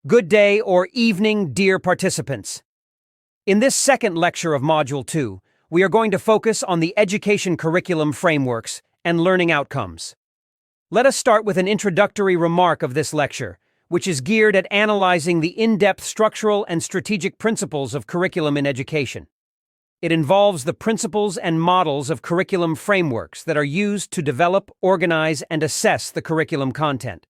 Good day or evening, dear participants. In this second lecture of Module 2, we are going to focus on the education curriculum frameworks and learning outcomes. Let us start with an introductory remark of this lecture, which is geared at analyzing the in-depth structural and strategic principles of curriculum in education. It involves the principles and models of curriculum frameworks that are used to develop, organize, and assess the curriculum content.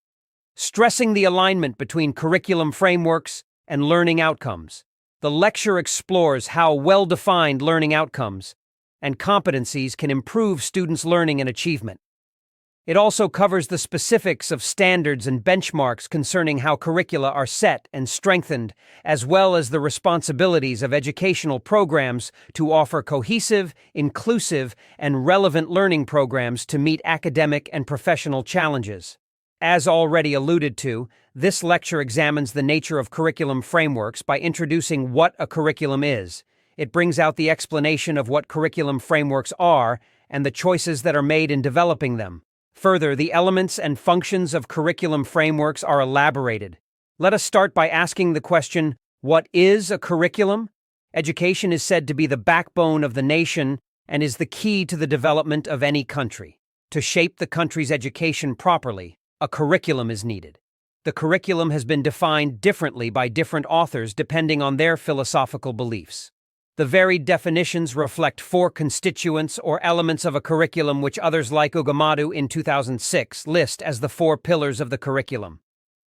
Stressing the alignment between curriculum frameworks and learning outcomes, the lecture explores how well-defined learning outcomes and competencies can improve students' learning and achievement. It also covers the specifics of standards and benchmarks concerning how curricula are set and strengthened, as well as the responsibilities of educational programs to offer cohesive, inclusive, and relevant learning programs to meet academic and professional challenges. As already alluded to, this lecture examines the nature of curriculum frameworks by introducing what a curriculum is. It brings out the explanation of what curriculum frameworks are and the choices that are made in developing them. Further, the elements and functions of curriculum frameworks are elaborated. Let us start by asking the question, what is a curriculum? Education is said to be the backbone of the nation and is the key to the development of any country. To shape the country's education properly, a curriculum is needed. The curriculum has been defined differently by different authors depending on their philosophical beliefs. The varied definitions reflect four constituents or elements of a curriculum which others like Ugamaду in 2006 list as the four pillars of the curriculum.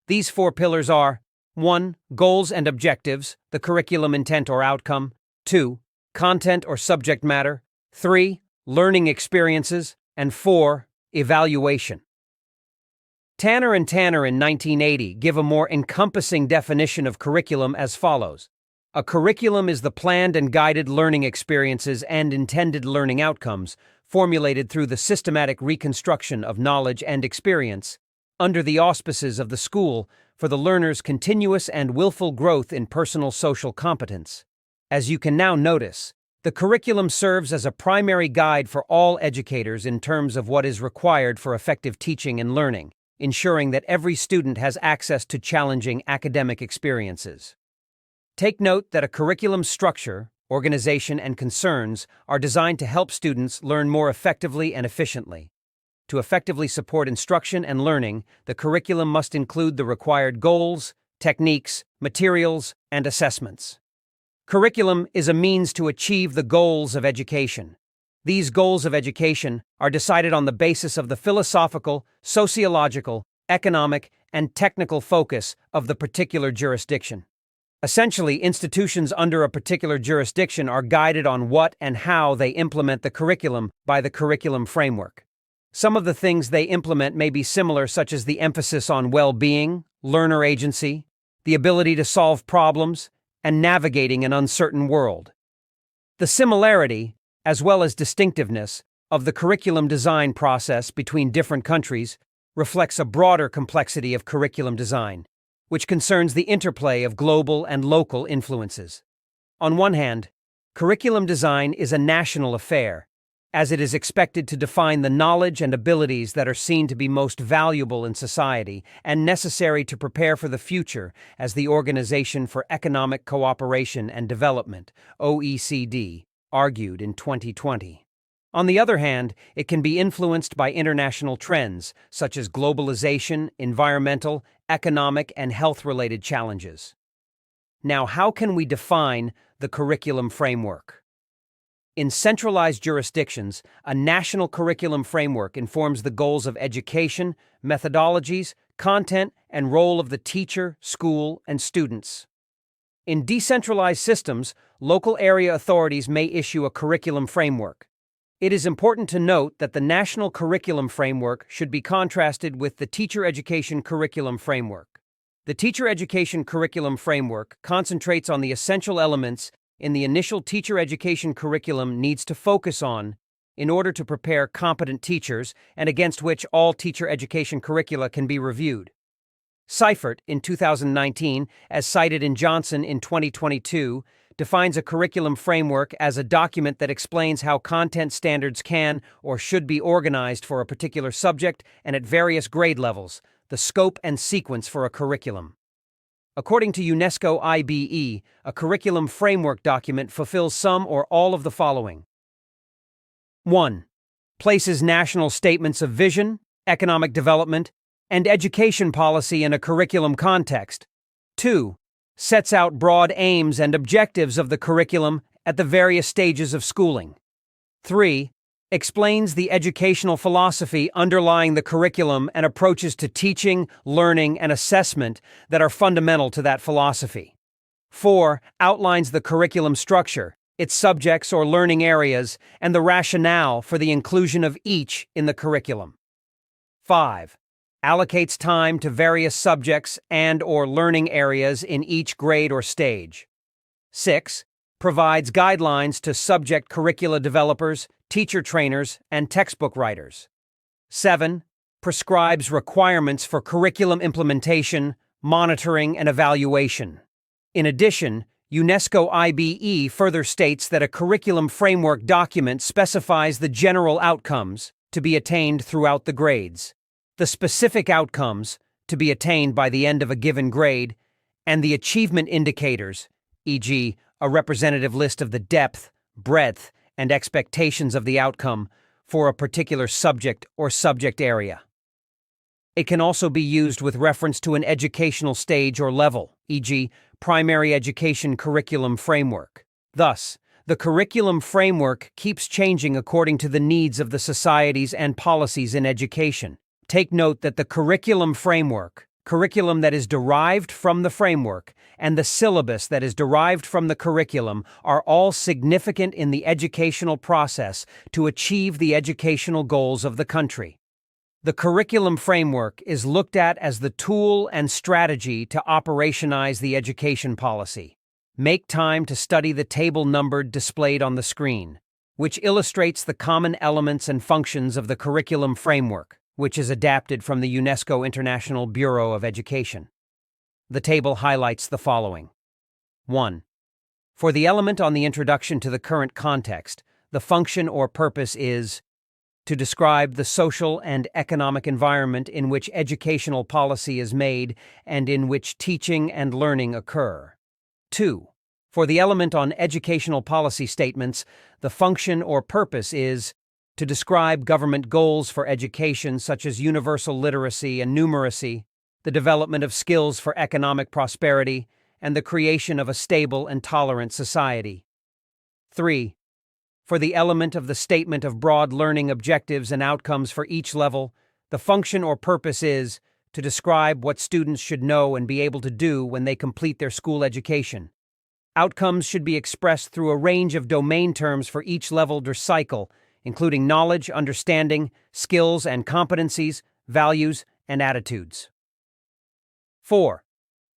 These four pillars are 1. Goals and objectives, the curriculum intent or outcome. 2. Content or subject matter. 3. Learning experiences. And 4. Evaluation. Tanner and Tanner in 1980 give a more encompassing definition of curriculum as follows. A curriculum is the planned and guided learning experiences and intended learning outcomes formulated through the systematic reconstruction of knowledge and experience under the auspices of the school for the learner's continuous and willful growth in personal social competence. As you can now notice, the curriculum serves as a primary guide for all educators in terms of what is required for effective teaching and learning, ensuring that every student has access to challenging academic experiences. Take note that a curriculum structure, organization, and concerns are designed to help students learn more effectively and efficiently. To effectively support instruction and learning, the curriculum must include the required goals, techniques, materials, and assessments. Curriculum is a means to achieve the goals of education. These goals of education are decided on the basis of the philosophical, sociological, economic, and technical focus of the particular jurisdiction. Essentially, institutions under a particular jurisdiction are guided on what and how they implement the curriculum by the curriculum framework. Some of the things they implement may be similar, such as the emphasis on well-being, learner agency, the ability to solve problems, and navigating an uncertain world. The similarity, as well as distinctiveness, of the curriculum design process between different countries reflects a broader complexity of curriculum design, which concerns the interplay of global and local influences. On one hand, curriculum design is a national affair, as it is expected to define the knowledge and abilities that are seen to be most valuable in society and necessary to prepare for the future as the Organization for Economic Cooperation and Development, OECD, argued in 2020. On the other hand, it can be influenced by international trends, such as globalization, environmental, economic, and health-related challenges. Now, how can we define the curriculum framework? In centralized jurisdictions, a national curriculum framework informs the goals of education, methodologies, content, and role of the teacher, school, and students. In decentralized systems, local area authorities may issue a curriculum framework. It is important to note that the national curriculum framework should be contrasted with the teacher education curriculum framework. The teacher education curriculum framework concentrates on the essential elements in the initial teacher education curriculum needs to focus on in order to prepare competent teachers and against which all teacher education curricula can be reviewed. Seifert, in 2019, as cited in Johnson in 2022, defines a curriculum framework as a document that explains how content standards can or should be organized for a particular subject and at various grade levels, the scope and sequence for a curriculum. According to UNESCO IBE, a curriculum framework document fulfills some or all of the following. 1. Places national statements of vision, economic development, and education policy in a curriculum context. 2. Sets out broad aims and objectives of the curriculum at the various stages of schooling. 3. Explains the educational philosophy underlying the curriculum and approaches to teaching, learning, and assessment that are fundamental to that philosophy. 4. Outlines the curriculum structure, its subjects or learning areas, and the rationale for the inclusion of each in the curriculum. 5. Allocates time to various subjects and/or learning areas in each grade or stage. 6. Provides guidelines to subject curricula developers, teacher trainers, and textbook writers. 7. Prescribes requirements for curriculum implementation, monitoring, and evaluation. In addition, UNESCO IBE further states that a curriculum framework document specifies the general outcomes to be attained throughout the grades, the specific outcomes to be attained by the end of a given grade, and the achievement indicators, e.g., a representative list of the depth, breadth, and expectations of the outcome for a particular subject or subject area. It can also be used with reference to an educational stage or level, e.g., primary education curriculum framework. Thus, the curriculum framework keeps changing according to the needs of the societies and policies in education. Take note that the curriculum framework, curriculum that is derived from the framework, and the syllabus that is derived from the curriculum are all significant in the educational process to achieve the educational goals of the country. The curriculum framework is looked at as the tool and strategy to operationalize the education policy. Make time to study the table numbered displayed on the screen, which illustrates the common elements and functions of the curriculum framework, which is adapted from the UNESCO International Bureau of Education. The table highlights the following. 1. For the element on the introduction to the current context, the function or purpose is to describe the social and economic environment in which educational policy is made and in which teaching and learning occur. 2. For the element on educational policy statements, the function or purpose is to describe government goals for education such as universal literacy and numeracy, the development of skills for economic prosperity, and the creation of a stable and tolerant society. 3. For the element of the statement of broad learning objectives and outcomes for each level, the function or purpose is to describe what students should know and be able to do when they complete their school education. Outcomes should be expressed through a range of domain terms for each level or cycle, including knowledge, understanding, skills and competencies, values, and attitudes. 4.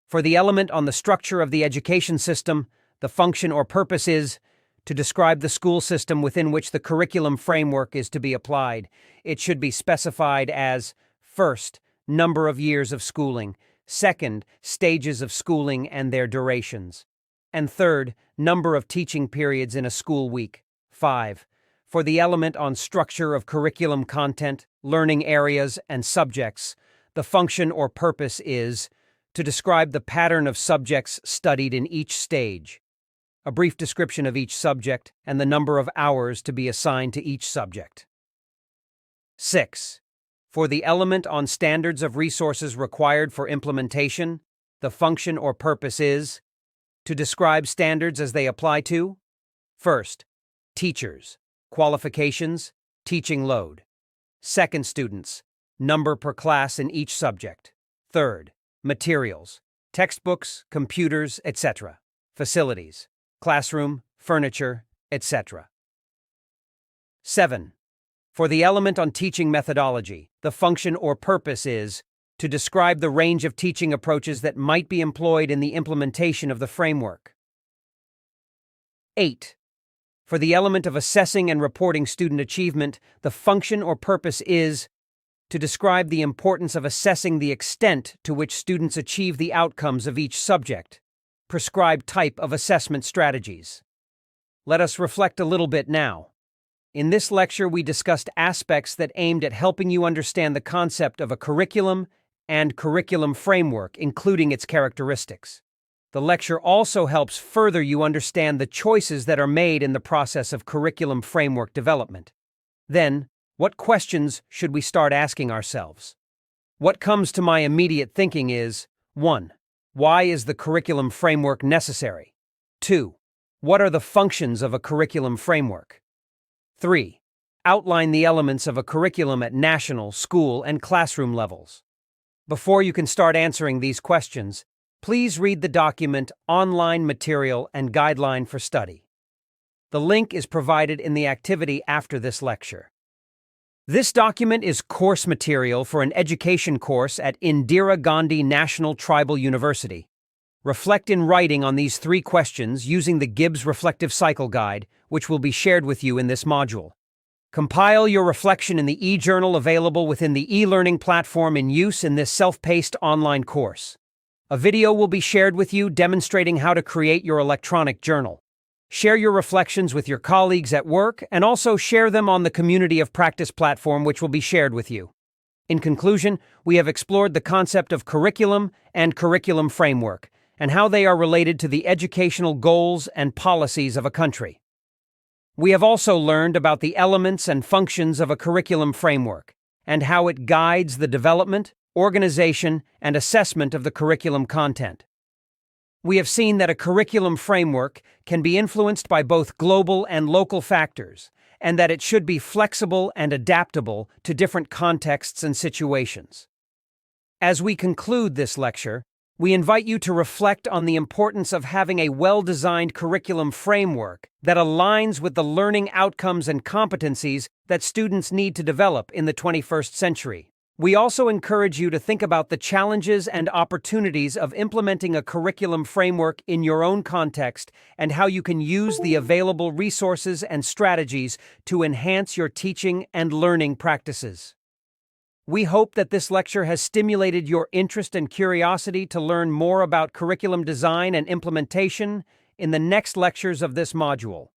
For the element on the structure of the education system, the function or purpose is to describe the school system within which the curriculum framework is to be applied. It should be specified as, first, number of years of schooling, second, stages of schooling and their durations, and third, number of teaching periods in a school week. 5. For the element on structure of curriculum content, learning areas, and subjects, the function or purpose is to describe the pattern of subjects studied in each stage, a brief description of each subject, and the number of hours to be assigned to each subject. 6. For the element on standards of resources required for implementation, the function or purpose is to describe standards as they apply to, first, teachers, qualifications, teaching load. Second, students, number per class in each subject. Third, materials, textbooks, computers, etc., facilities, classroom, furniture, etc. 7. For the element on teaching methodology, the function or purpose is to describe the range of teaching approaches that might be employed in the implementation of the framework. 8. For the element of assessing and reporting student achievement, the function or purpose is to describe the importance of assessing the extent to which students achieve the outcomes of each subject, prescribed type of assessment strategies. Let us reflect a little bit now. In this lecture, we discussed aspects that aimed at helping you understand the concept of a curriculum and curriculum framework, including its characteristics. The lecture also helps further you understand the choices that are made in the process of curriculum framework development. Then, what questions should we start asking ourselves? What comes to my immediate thinking is 1. Why is the curriculum framework necessary? 2. What are the functions of a curriculum framework? 3. Outline the elements of a curriculum at national, school, and classroom levels. Before you can start answering these questions, please read the document Online Material and Guideline for Study. The link is provided in the activity after this lecture. This document is course material for an education course at Indira Gandhi National Tribal University. Reflect in writing on these 3 questions using the Gibbs Reflective Cycle Guide, which will be shared with you in this module. Compile your reflection in the e-journal available within the e-learning platform in use in this self-paced online course. A video will be shared with you demonstrating how to create your electronic journal. Share your reflections with your colleagues at work and also share them on the Community of Practice platform, which will be shared with you. In conclusion, we have explored the concept of curriculum and curriculum framework and how they are related to the educational goals and policies of a country. We have also learned about the elements and functions of a curriculum framework and how it guides the development, organization, and assessment of the curriculum content. We have seen that a curriculum framework can be influenced by both global and local factors, and that it should be flexible and adaptable to different contexts and situations. As we conclude this lecture, we invite you to reflect on the importance of having a well-designed curriculum framework that aligns with the learning outcomes and competencies that students need to develop in the 21st century. We also encourage you to think about the challenges and opportunities of implementing a curriculum framework in your own context and how you can use the available resources and strategies to enhance your teaching and learning practices. We hope that this lecture has stimulated your interest and curiosity to learn more about curriculum design and implementation in the next lectures of this module.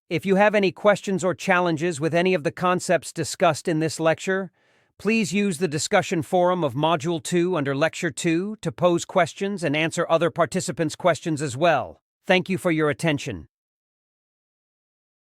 If you have any questions or challenges with any of the concepts discussed in this lecture, please use the discussion forum of Module 2 under Lecture 2 to pose questions and answer other participants' questions as well. Thank you for your attention.